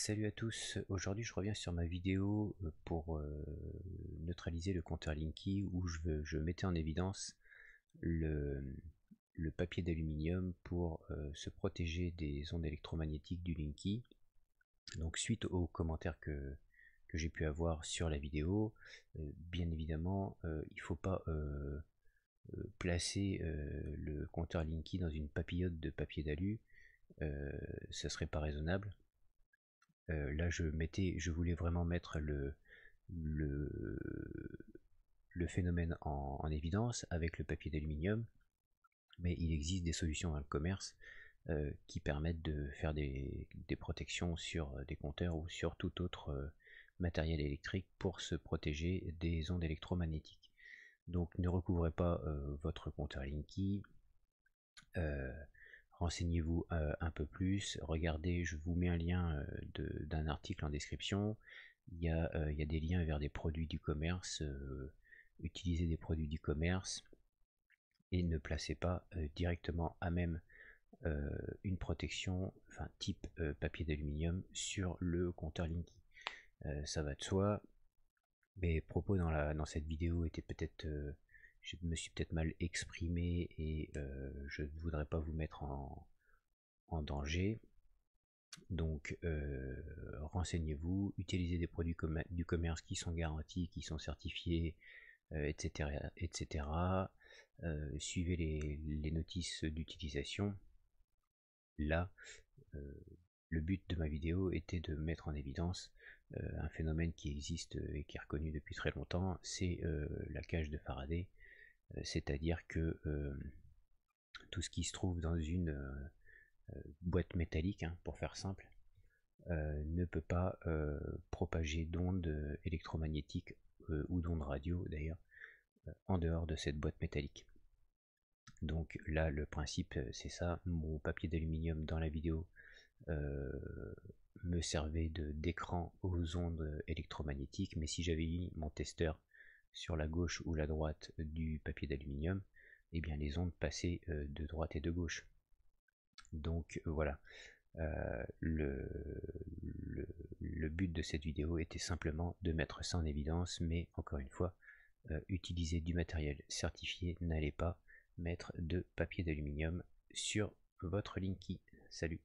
Salut à tous, aujourd'hui je reviens sur ma vidéo pour neutraliser le compteur Linky où je mettais en évidence le, le papier d'aluminium pour se protéger des ondes électromagnétiques du Linky. Donc suite aux commentaires que j'ai pu avoir sur la vidéo, bien évidemment il ne faut pas placer le compteur Linky dans une papillote de papier d'alu, ça serait pas raisonnable. Là je voulais vraiment mettre le, le phénomène en évidence avec le papier d'aluminium, mais il existe des solutions dans le commerce qui permettent de faire des protections sur des compteurs ou sur tout autre matériel électrique pour se protéger des ondes électromagnétiques. Donc ne recouvrez pas votre compteur Linky, euh, renseignez-vous un peu plus, regardez, je vous mets un lien d'un article en description. Il y a des liens vers des produits du commerce, utilisez des produits du commerce et ne placez pas directement à même une protection, enfin type papier d'aluminium sur le compteur Linky. Ça va de soi. Mes propos dans cette vidéo étaient peut-être, je me suis peut-être mal exprimé et je ne voudrais pas vous mettre en danger. Donc renseignez-vous, utilisez des produits du commerce qui sont garantis, qui sont certifiés, etc. etc. Suivez les notices d'utilisation. Là, euh, le but de ma vidéo était de mettre en évidence un phénomène qui existe et qui est reconnu depuis très longtemps, c'est la cage de Faraday, c'est-à-dire que tout ce qui se trouve dans une boîte métallique, hein, pour faire simple, ne peut pas propager d'ondes électromagnétiques ou d'ondes radio d'ailleurs en dehors de cette boîte métallique. Donc là le principe c'est ça, mon papier d'aluminium dans la vidéo euh, me servait d'écran aux ondes électromagnétiques, mais si j'avais mis mon testeur sur la gauche ou la droite du papier d'aluminium, eh bien les ondes passaient de droite et de gauche. Donc voilà, le but de cette vidéo était simplement de mettre ça en évidence, mais encore une fois, utilisez du matériel certifié, n'allez pas mettre de papier d'aluminium sur votre Linky. Salut!